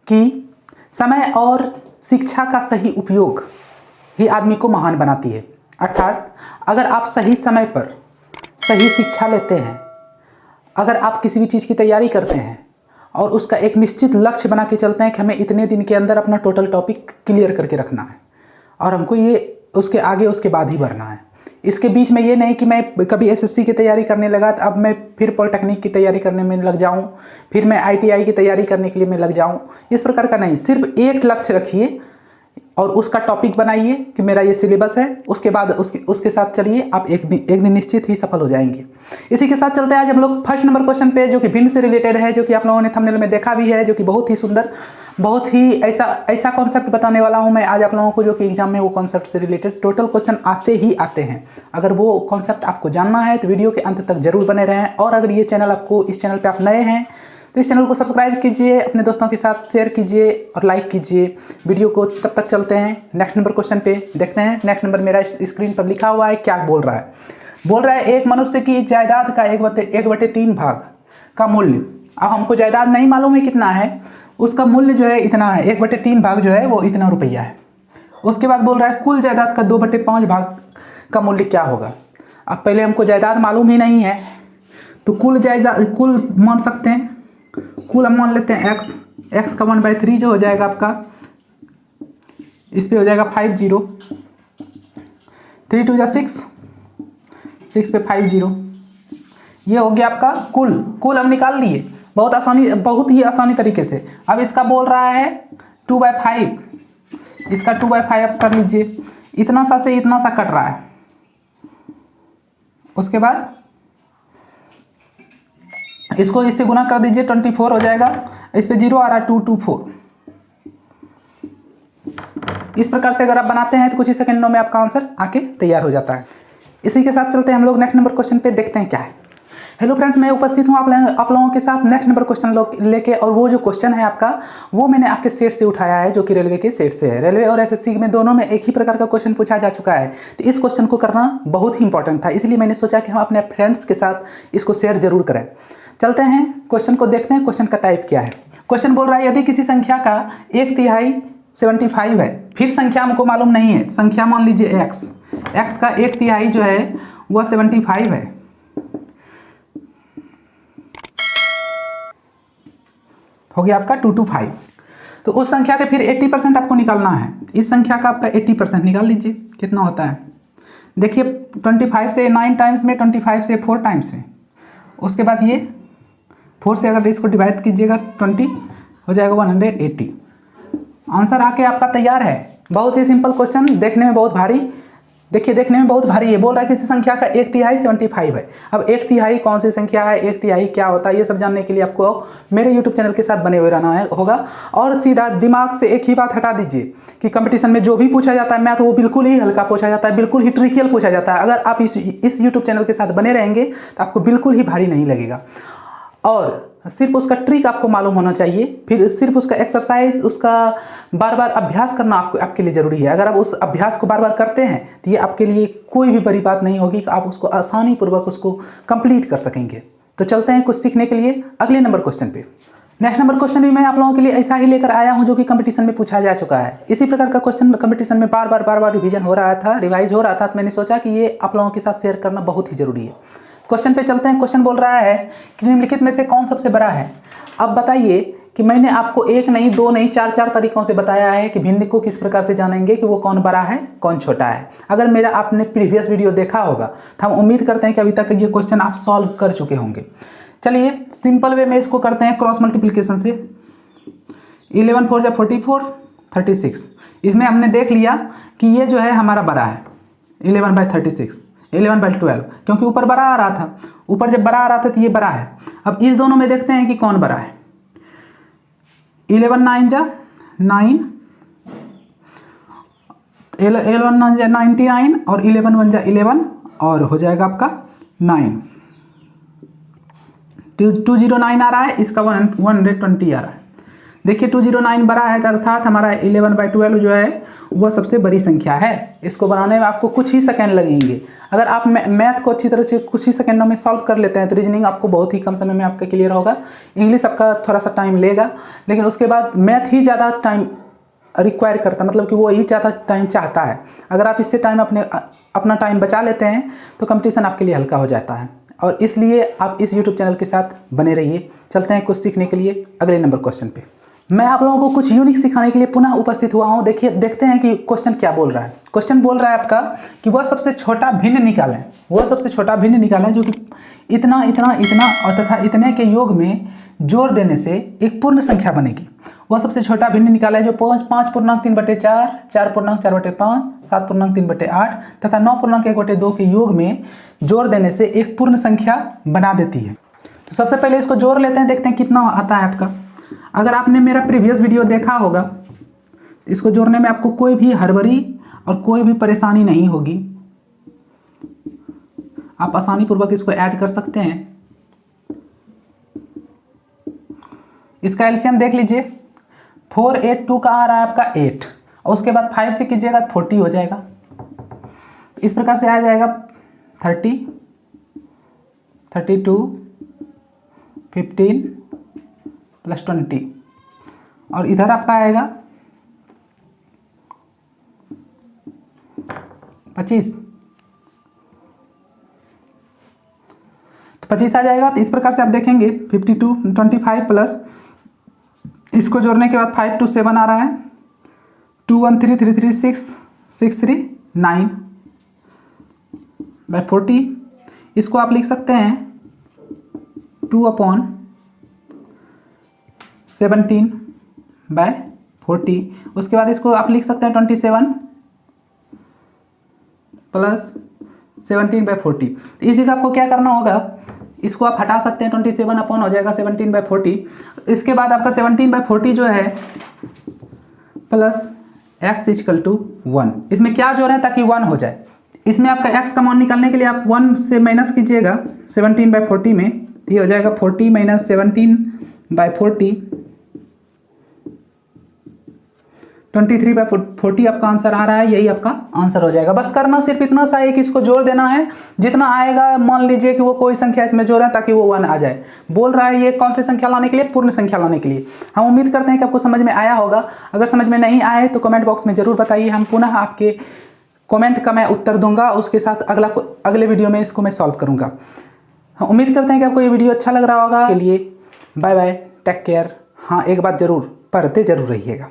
कि समय और शिक्षा का सही उपयोग ही आदमी को महान बनाती है। अर्थात अगर आप सही समय पर सही शिक्षा लेते हैं, अगर आप किसी भी चीज़ की तैयारी करते हैं और उसका एक निश्चित लक्ष्य बना के चलते हैं कि हमें इतने दिन के अंदर अपना टोटल टॉपिक क्लियर करके रखना है और हमको ये उसके आगे उसके बाद ही बढ़ना है। इसके बीच में ये नहीं कि मैं कभी एसएससी की तैयारी करने लगा तो अब मैं फिर पॉलिटेक्निक की तैयारी करने में लग जाऊं, फिर मैं आईटीआई की तैयारी करने के लिए मैं लग जाऊं। इस प्रकार का नहीं, सिर्फ एक लक्ष्य रखिए और उसका टॉपिक बनाइए कि मेरा ये सिलेबस है, उसके बाद उसके साथ चलिए, आप एक दिन निश्चित ही सफल हो जाएंगे। इसी के साथ चलते हैं आज हम लोग फर्स्ट नंबर क्वेश्चन पे, जो कि भिन्न से रिलेटेड है, जो कि आप लोगों ने थंबनेल में देखा भी है, जो कि बहुत ही सुंदर, बहुत ही ऐसा कॉन्सेप्ट बताने वाला हूं मैं आज आप लोगों को, जो कि एग्जाम में वो कॉन्सेप्ट से रिलेटेड टोटल क्वेश्चन आते ही आते हैं। अगर वो कॉन्सेप्ट आपको जानना है तो वीडियो के अंत तक जरूर बने रहें। और अगर ये चैनल आपको, इस चैनल पर आप नए हैं तो इस चैनल को सब्सक्राइब कीजिए, अपने दोस्तों के साथ शेयर कीजिए और लाइक कीजिए वीडियो को। तब तक चलते हैं नेक्स्ट नंबर क्वेश्चन पे, देखते हैं नेक्स्ट नंबर मेरा स्क्रीन पर लिखा हुआ है क्या बोल रहा है। बोल रहा है एक मनुष्य की जायदाद का 1/3 भाग का मूल्य, अब हमको जायदाद नहीं मालूम है कितना है, उसका मूल्य जो है इतना है, 1/3 भाग जो है वो इतना रुपया है। उसके बाद बोल रहा है कुल जायदाद का 2/5 भाग का मूल्य क्या होगा। अब पहले हमको जायदाद मालूम ही नहीं है तो कुल मान सकते हैं, कुल हम मान लेते हैं x का 1/3 जो हो जाएगा आपका, इस पे हो जाएगा 50, 3 2 6, 6 पे 50, ये हो गया आपका कुल हम निकाल लिए बहुत ही आसानी तरीके से। अब इसका बोल रहा है 2/5, इसका 2/5 आप कर लीजिए, इतना सा से इतना सा कट रहा है। उसके बाद इसको इससे गुना कर दीजिए, 24 हो जाएगा, इस पे 0 आ रहा है, 224। इस प्रकार से अगर आप बनाते हैं तो कुछ ही सेकंडों में आपका आंसर आके तैयार हो जाता है। इसी के साथ चलते हैं हम लोग नेक्स्ट नंबर क्वेश्चन पे, देखते हैं क्या है। हेलो फ्रेंड्स, मैं उपस्थित हूँ आप लोगों के साथ नेक्स्ट नंबर क्वेश्चन लेके, और वो जो क्वेश्चन है आपका वो मैंने आपके सेट से उठाया है, जो कि रेलवे के सेट से है। रेलवे और एसएससी में दोनों में एक ही प्रकार का क्वेश्चन पूछा जा चुका है, तो इस क्वेश्चन को करना बहुत ही इंपॉर्टेंट था, इसलिए मैंने सोचा कि हम अपने फ्रेंड्स के साथ इसको शेयर जरूर करें। चलते हैं क्वेश्चन को देखते हैं, क्वेश्चन का टाइप क्या है। क्वेश्चन बोल रहा है यदि किसी संख्या का 1/3 75 है, फिर संख्या हमको मालूम नहीं है, संख्या मान लीजिए x का 1/3 जो है वह 75 है, हो गया आपका 225। तो उस संख्या के फिर 80% आपको निकालना है। इस संख्या का आपका 80% निकाल लीजिए, कितना होता है देखिए, 25 से 9 टाइम्स में, 25 से 4 टाइम्स में, उसके बाद ये 4 से अगर इसको डिवाइड कीजिएगा 20 हो जाएगा 180। आंसर आके आपका तैयार है। बहुत ही सिंपल क्वेश्चन, देखने में बहुत भारी, देखिए देखने में बहुत भारी है। बोल रहा है किसी संख्या का 1/3 75 है। अब 1/3 कौन सी संख्या है, 1/3 क्या होता है, ये सब जानने के लिए आपको मेरे यूट्यूब चैनल के साथ बने हुए रहना होगा। और सीधा दिमाग से एक ही बात हटा दीजिए कि कंपटीशन में जो भी पूछा जाता है मैथ, वो बिल्कुल ही हल्का पूछा जाता है, बिल्कुल ही ट्रिकियल पूछा जाता है। अगर आप इस यूट्यूब चैनल के साथ बने रहेंगे तो आपको बिल्कुल ही भारी नहीं लगेगा। और सिर्फ उसका ट्रिक आपको मालूम होना चाहिए, फिर सिर्फ उसका एक्सरसाइज, उसका बार बार अभ्यास करना आपके लिए ज़रूरी है। अगर आप उस अभ्यास को बार बार करते हैं तो ये आपके लिए कोई भी बड़ी बात नहीं होगी कि आप उसको आसानी पूर्वक उसको कंप्लीट कर सकेंगे। तो चलते हैं कुछ सीखने के लिए अगले नंबर क्वेश्चन पे। नेक्स्ट नंबर क्वेश्चन भी मैं आप लोगों के लिए ऐसा ही लेकर आया हूं, जो कि कंपटीशन में पूछा जा चुका है। इसी प्रकार का क्वेश्चन कंपटीशन में बार बार रिवीजन हो रहा था, रिवाइज हो रहा था, तो मैंने सोचा कि ये आप लोगों के साथ शेयर करना बहुत ही जरूरी है। क्वेश्चन पे चलते हैं। क्वेश्चन बोल रहा है कि निम्नलिखित में से कौन सबसे बड़ा है। अब बताइए कि मैंने आपको एक नहीं, दो नहीं, चार तरीकों से बताया है कि भिन्न को किस प्रकार से जानेंगे कि वो कौन बड़ा है कौन छोटा है। अगर मेरा आपने प्रीवियस वीडियो देखा होगा तो हम उम्मीद करते हैं कि अभी तक ये क्वेश्चन आप सॉल्व कर चुके होंगे। चलिए सिंपल वे में इसको करते हैं, क्रॉस मल्टीप्लिकेशन से। 11 4 जा 44, 36। इसमें हमने देख लिया कि ये जो है हमारा बड़ा है 11/36, 11/12, क्योंकि ऊपर बड़ा आ रहा था, ऊपर जब बड़ा आ रहा था तो ये बड़ा है। अब इस दोनों में देखते हैं कि कौन बड़ा है। 11 9 जा 9, 11 9 जा 99 और 11 1 जा 11 और हो जाएगा आपका 9। 209 आ रहा है, इसका 120 आ रहा है। देखिए 209 बड़ा है, अर्थात हमारा 11/12 जो है वह सबसे बड़ी संख्या है। इसको बनाने में आपको कुछ ही सेकंड लगेंगे। अगर आप मैथ को अच्छी तरह से कुछ ही सेकंडों में सॉल्व कर लेते हैं तो रीजनिंग आपको बहुत ही कम समय में आपका क्लियर होगा। इंग्लिश आपका थोड़ा सा टाइम लेगा, लेकिन उसके बाद मैथ ही ज़्यादा टाइम रिक्वायर करता है, मतलब कि वो ही ज़्यादा टाइम चाहता है। अगर आप इससे टाइम अपना टाइम बचा लेते हैं तो कंपटीशन आपके लिए हल्का हो जाता है, और इसलिए आप इस यूट्यूब चैनल के साथ बने रहिए। चलते हैं कुछ सीखने के लिए अगले नंबर क्वेश्चन पे। मैं आप लोगों को कुछ यूनिक सिखाने के लिए पुनः उपस्थित हुआ हूँ। देखते हैं कि क्वेश्चन क्या बोल रहा है। क्वेश्चन बोल रहा है आपका कि वह सबसे छोटा भिन्न निकालें, वह सबसे छोटा भिन्न निकालें जो कि इतना इतना इतना और तथा इतने के योग में जोड़ देने से एक पूर्ण संख्या बनेगी। वह सबसे छोटा भिन्न निकालें जो 5.3/4, 4.4/5, 7.3/8 तथा 9.1/2 के योग में जोड़ देने से एक पूर्ण संख्या बना देती है। तो सबसे पहले इसको जोड़ लेते हैं, देखते हैं कितना आता है आपका। अगर आपने मेरा प्रीवियस वीडियो देखा होगा तो इसको जोड़ने में आपको कोई भी हड़बड़ी और कोई भी परेशानी नहीं होगी। आप आसानी पूर्वक इसको ऐड कर सकते हैं। इसका एलसीएम देख लीजिए, 4, 8, 2 का आ रहा है आपका 8 और उसके बाद 5 से कीजिएगा 40 हो जाएगा। इस प्रकार से आ जाएगा 30, 32, 15 + 20 और इधर आपका आएगा 25, तो 25 आ जाएगा। तो इस प्रकार से आप देखेंगे 52, 25 प्लस इसको जोड़ने के बाद 5, 2, 7 आ रहा है, 2, 1, 3, 3, 3, 6, 6, 3, 9/40। इसको आप लिख सकते हैं 2/17/40। उसके बाद इसको आप लिख सकते हैं 27 + 17/40। इस जगह आपको क्या करना होगा, इसको आप हटा सकते हैं, 27 अपॉन हो जाएगा 17/40। इसके बाद आपका 17/40 जो है प्लस x = 1। इसमें क्या जोड़ है ताकि 1 हो जाए। इसमें आपका x का मान निकालने के लिए आप 1 से माइनस कीजिएगा 17/40 में, ये हो जाएगा 40 - 17/40, 23/40 आपका आंसर आ रहा है। यही आपका आंसर हो जाएगा। बस करना सिर्फ इतना सा है कि इसको जोड़ देना है। जितना आएगा मान लीजिए कि वो कोई संख्या इसमें जोड़ है ताकि वो 1 आ जाए। बोल रहा है ये कौन सी संख्या लाने के लिए, पूर्ण संख्या लाने के लिए। हम उम्मीद करते हैं कि आपको समझ में आया होगा। अगर समझ में नहीं आए तो कमेंट बॉक्स में ज़रूर बताइए, हम पुनः आपके कमेंट का मैं उत्तर दूंगा। उसके साथ अगले वीडियो में इसको मैं सॉल्व करूँगा। हम उम्मीद करते हैं कि आपको ये वीडियो अच्छा लग रहा होगा। के लिए बाय बाय, टेक केयर। हाँ, एक बात ज़रूर, पढ़ते ज़रूर रहिएगा।